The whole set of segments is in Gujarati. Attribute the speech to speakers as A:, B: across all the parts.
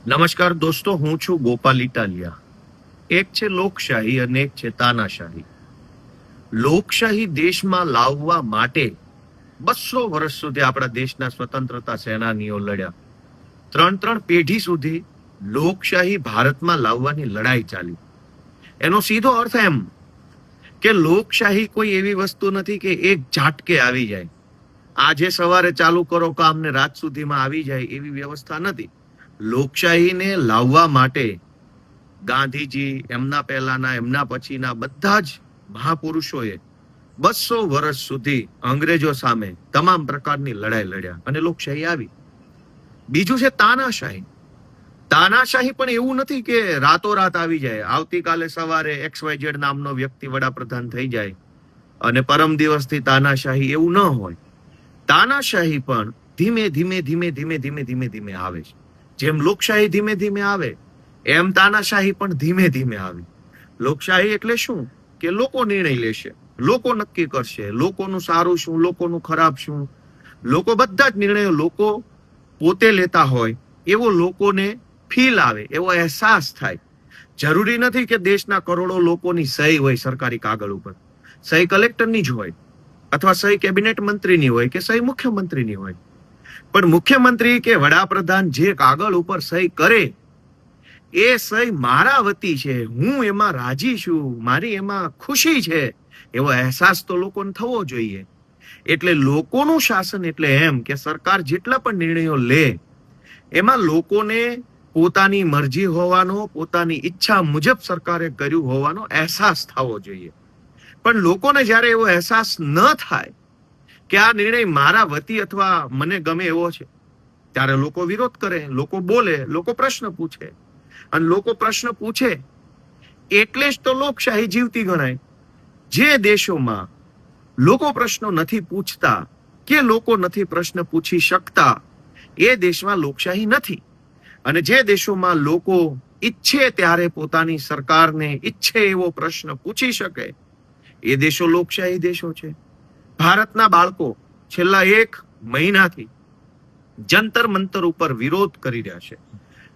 A: નમસ્કાર દોસ્તો, હું છું ગોપાલ ઇટાલિયા. એક છે લોકશાહી અને એક છે તાનાશાહી. લોકશાહી દેશમાં લાવવા માટે 200 વર્ષ સુધી આપણા દેશના સ્વતંત્રતા સેનાનીઓ લડ્યા. 3 પેઢી સુધી લોકશાહી ભારતમાં લાવવાની લડાઈ ચાલી. એનો સીધો અર્થ એમ કે લોકશાહી કોઈ એવી વસ્તુ નથી કે એક ઝાટકે આવી જાય. આજે સવારે ચાલુ કરો કામ ને રાત સુધીમાં આવી જાય એવી વ્યવસ્થા નથી. લોકશાહીને લાવવા માટે ગાંધીજી, એમના પહેલાના, એમના પછીના બધા જ મહાપુરુષોએ 200 વર્ષ સુધી અંગ્રેજો સામે તમામ પ્રકારની લડાઈ લડ્યા અને લોકશાહી આવી. બીજું છે તાનાશાહી. તાનાશાહી પણ એવું નથી કે રાતોરાત આવી જાય. આવતીકાલે સવારે XYZ નામનો વ્યક્તિ વડાપ્રધાન થઈ જાય અને પરમ દિવસથી તાનાશાહી, એવું ન હોય. તાનાશાહી પણ ધીમે ધીમે ધીમે ધીમે ધીમે ધીમે ધીમે આવે છે. જેમ લોકશાહી ધીમે ધીમે આવે એમ તાનાશાહી પણ ધીમે ધીમે આવે. લોકશાહી એટલે શું? કે લોકો નિર્ણય લેશે, લોકો નક્કી કરશે, લોકોનું સારું શું, લોકોનું ખરાબ શું. લોકો બધા જ નિર્ણયો લોકો પોતે લેતા હોય એવો લોકોને ફીલ આવે, એવો અહેસાસ થાય. જરૂરી નથી કે દેશના કરોડો લોકોની સહી હોય સરકારી કાગળ ઉપર. સહી કલેક્ટરની જ હોય, અથવા સહી કેબિનેટ મંત્રીની હોય, કે સહી મુખ્યમંત્રીની હોય. પણ મુખ્યમંત્રી કે વડાપ્રધાન જે કાગળ ઉપર સહી કરે એ સહી મારા વતી છે, હું એમાં રાજી છું, મારી એમાં ખુશી છે, એવો અહેસાસ તો લોકોને થવો જોઈએ. એટલે લોકોનું શાસન એટલે એમ કે સરકાર જેટલા પણ નિર્ણયો લે એમાં લોકોને પોતાની મરજી હોવાનો, પોતાની ઈચ્છા મુજબ સરકારે કર્યું હોવાનો અહેસાસ થવો જોઈએ. પણ લોકોને જ્યારે એવો અહેસાસ ન થાય કે આ નિર્ણય મારા વતી અથવા મને ગમે એવો છે, ત્યારે લોકો વિરોધ કરે, લોકો બોલે, લોકો પ્રશ્ન પૂછે. અને લોકો પ્રશ્ન પૂછે એટલે જ તો લોકશાહી જીવતી ગણાય. જે દેશોમાં લોકો પ્રશ્નો નથી પૂછતા કે લોકો નથી પ્રશ્ન પૂછી શકતા, એ દેશમાં લોકશાહી નથી. અને જે દેશોમાં લોકો ઈચ્છે ત્યારે પોતાની સરકારને ઈચ્છે એવો પ્રશ્ન પૂછી શકે, એ દેશો લોકશાહી દેશો છે. ભારતના બાળકો છેલ્લા 1 મહિનાથી જંતર મંતર ઉપર વિરોધ કરી રહ્યા છે.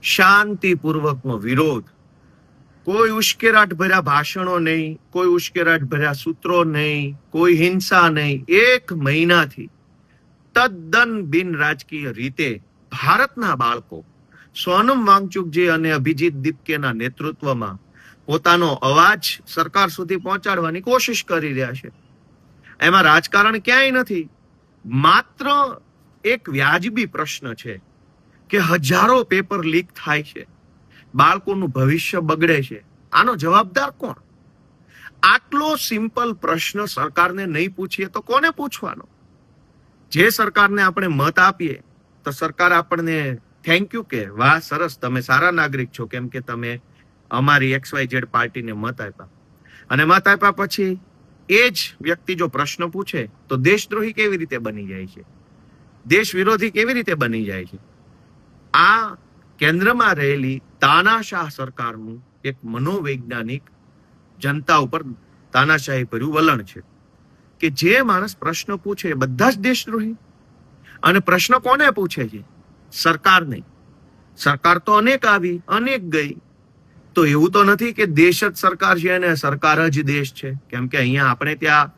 A: શાંતિપૂર્વકનો વિરોધ. કોઈ ઉશ્કેરાટ ભર્યા ભાષણો નહીં, કોઈ ઉશ્કેરાટ ભર્યા સૂત્રો નહીં, કોઈ હિંસા નહીં. 1 મહિનાથી તદ્દન બિન રાજકીય રીતે ભારતના બાળકો સોનમ વાંગચુકજી અને અભિજીત દીપકેના નેતૃત્વમાં પોતાનો અવાજ સરકાર સુધી પહોંચાડવાની કોશિશ કરી રહ્યા છે. એમાં રાજકારણ ક્યાંય નથી. માત્ર એક વ્યાજબી પ્રશ્ન છે કે હજારો પેપર લીક થાય છે, બાળકોનું ભવિષ્ય બગડે છે, આનો જવાબદાર કોણ? આટલો સિમ્પલ પ્રશ્ન સરકારને નહીં પૂછીએ તો કોને પૂછવાનો? જે સરકારને આપણે મત આપીએ તો સરકાર આપણને થેન્ક યુ કે વાહ સરસ, તમે સારા નાગરિક છો, કેમ કે તમે અમારી XYZ પાર્ટીને મત આપ્યા. અને મત આપ્યા પછી એ જ વ્યક્તિ જો પ્રશ્ન પૂછે તો દેશદ્રોહી કેવી રીતે બની જાય છે, દેશ વિરોધી કેવી રીતે બની જાય છે? આ કેન્દ્રમાં રહેલી તાનાશાહ સરકારનું એક મનોવૈજ્ઞાનિક જનતા ઉપર તાનાશાહી ભર્યું વલણ છે કે જે માણસ પ્રશ્ન પૂછે બધા જ દેશદ્રોહી. અને પ્રશ્ન કોને પૂછે છે? સરકાર નહીં. સરકાર તો અનેક આવી, અનેક ગઈ. તો એવું તો નથી કે દેશ જ સરકાર છે અને સરકાર જ દેશ છે. કેમ કે અહીંયા આપણે ત્યાં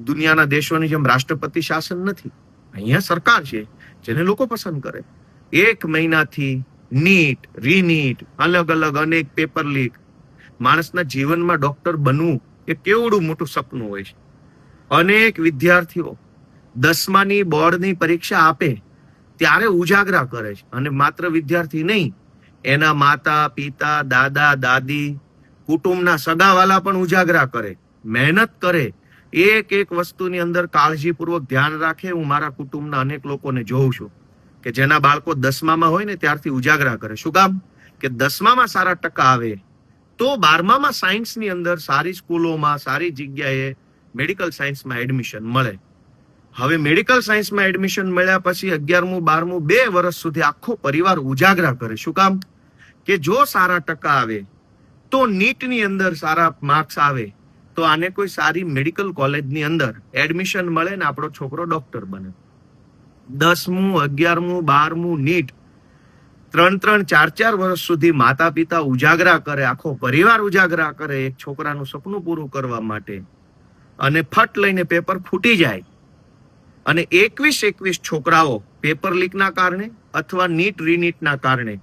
A: દુનિયાના દેશોની જેમ રાષ્ટ્રપતિ શાસન નથી. અહીંયા સરકાર છે જેને લોકો પસંદ કરે. 1 મહિનાથી નીટ, રીનીટ, અલગ અલગ અનેક પેપર લીક. માણસના જીવનમાં ડોક્ટર બનવું એ કેવડું મોટું સપનું હોય છે. અનેક વિદ્યાર્થીઓ 10માની બોર્ડની પરીક્ષા આપે ત્યારે ઉજાગરા કરે છે. અને માત્ર વિદ્યાર્થી નહીં, એના માતા પિતા, દાદા દાદી, કુટુંબના સગાવાલા પણ ઉજાગરા કરે, મહેનત કરે. એક એક વસ્તુની અંદર કાળજીપૂર્વક ધ્યાન રાખે. હું મારા કુટુંબના અનેક લોકોને જોઉં છું કે જેના બાળકો 10મામાં હોય ને ત્યારથી ઉજાગરા કરે. શું કામ? કે 10મામાં સારા ટકા આવે તો 12મામાં સાયન્સની અંદર સારી સ્કૂલોમાં, સારી જગ્યાએ મેડિકલ સાયન્સમાં એડમિશન મળે. હવે મેડિકલ સાયન્સમાં એડમિશન મળ્યા પછી 11મું 12મું 2 વર્ષ સુધી આખો પરિવાર ઉજાગરા કરે. શું કામ? કે જો સારા ટકા આવે તો નીટની અંદર સારા માર્ક્સ આવે તો આને કોઈ સારી મેડિકલ કોલેજની અંદર એડમિશન મળે ને આપણો છોકરો ડોક્ટર બને. 10મું 11મું 12મું નીટ 3 4 વર્ષ સુધી માતા પિતા ઉજાગરા કરે, આખો પરિવાર ઉજાગરા કરે એક છોકરાનું સપનું પૂરું કરવા માટે, અને ફટ લઈને પેપર ફૂટી જાય અને 21 છોકરાઓ પેપર લીકના કારણે અથવા નીટ રીનીટના કારણે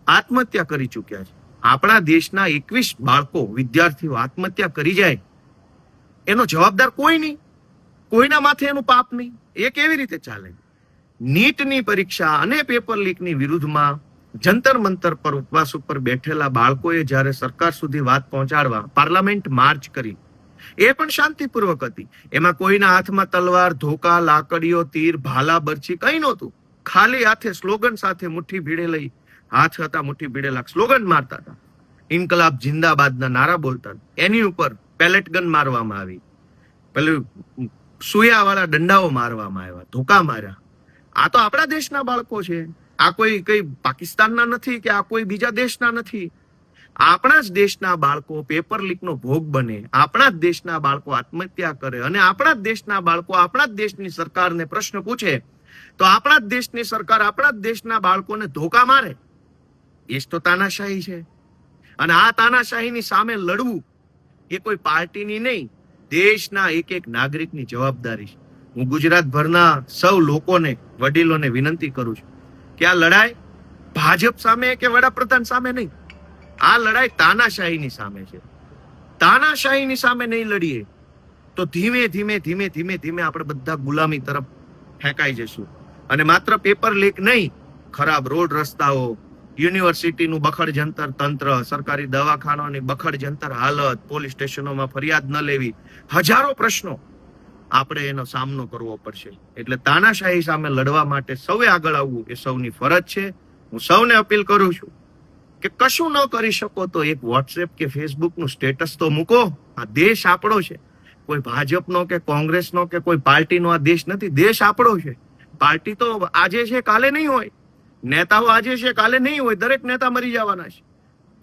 A: આત્મહત્યા કરી ચૂક્યા છે. આપણા દેશના 21 બાળકો વિદ્યાર્થીઓ આત્મહત્યા કરી જાય, એનો જવાબદાર કોઈ નહીં, કોઈના માથે એનું પાપ નહીં. એ કેવી રીતે ચાલે? નીટની પરીક્ષા અને પેપર લીકની વિરુદ્ધમાં જંતર મંતર પર ઉપવાસ ઉપર બેઠેલા બાળકોએ જ્યારે સરકાર સુધી વાત પહોંચાડવા પાર્લામેન્ટ માર્ચ કરી, એ પણ શાંતિપૂર્વક હતી. એમાં કોઈના હાથમાં તલવાર, ધોકા, લાકડીઓ, તીર, ભાલા, બરછી કઈ નહોતું. ખાલી હાથે સ્લોગન સાથે મુઠ્ઠી ભીડે લઈ, હાથ હતા મુઠ્ઠી ભીડેલા, સ્લોગન મારતા હતા, ઇન્કલાબ જિંદાબાદના નારા બોલતા. એની ઉપર પેલેટ ગન મારવામાં આવી, પેલું સુયા વાળા દંડાઓ મારવામાં આવ્યા, ધોકા માર્યા. આ તો આપણા દેશના બાળકો છે. આ કોઈ કઈ પાકિસ્તાનના નથી કે આ કોઈ બીજા દેશના નથી. આપણા જ દેશના બાળકો પેપર લીકનો ભોગ બને, આપણા જ દેશના બાળકો આત્મહત્યા કરે, અને આપણા જ દેશના બાળકો આપણા જ દેશની સરકારને પ્રશ્ન પૂછે તો આપણા જ દેશની સરકાર આપણા જ દેશના બાળકોને ધોકા મારે. એ જ તો તાનાશાહી છે. અને આ તાનાશાહીની સામે લડવું એ કોઈ પાર્ટીની નહીં, દેશના એક નાગરિકની જવાબદારી છે. હું ગુજરાતભરના સૌ લોકોને, વડીલોને વિનંતી કરું છું કે આ લડાઈ ભાજપ સામે કે વડાપ્રધાન સામે નહીં, આ લડાઈ તાનાશાહીની સામે છે. તાનાશાહીની સામે નહીં લડીએ તો ધીમે ધીમે આપણે બધા ગુલામી તરફ ફેંકાઈ જશું. અને માત્ર પેપર લીક નહીં, ખરાબ રોડ રસ્તાઓ, યુનિવર્સિટીનું બખડ જંતર તંત્ર, સરકારી દવાખાનાની બખડ જંતર હાલત, પોલીસ સ્ટેશનોમાં ફરિયાદ ન લેવી, હજારો પ્રશ્નો આપણે એનો સામનો કરવો પડશે. એટલે તાનાશાહી સામે લડવા માટે સૌએ આગળ આવવું એ સૌની ફરજ છે. હું સૌને અપીલ કરું છું કે કશું ન કરી શકો તો એક વોટ્સએપ કે ફેસબુકનું સ્ટેટસ તો મૂકો. આ દેશ આપણો છે, કોઈ ભાજપનો કે કોંગ્રેસનો કે કોઈ પાર્ટીનો આ દેશ નથી. દેશ આપણો છે. પાર્ટી તો આજે છે કાલે નહીં હોય, નેતાઓ આજે છે કાલે નહીં હોય, દરેક નેતા મરી જવાના છે.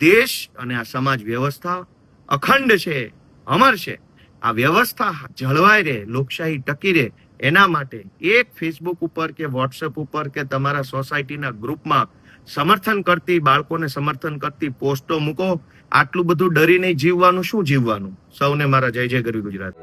A: દેશ અને આ સમાજ વ્યવસ્થા અખંડ છે, અમર છે. આ વ્યવસ્થા જળવાઈ રહે, લોકશાહી ટકી રહે, એના માટે એક ફેસબુક ઉપર કે વોટ્સએપ ઉપર કે તમારા સોસાયટીના ગ્રુપમાં સમર્થન કરતી, બાળકોને સમર્થન કરતી પોસ્ટો મૂકો. આટલું બધું ડરીને જીવવાનું શું જીવવાનું? સૌને મારા જય જય ગરવી ગુજરાત.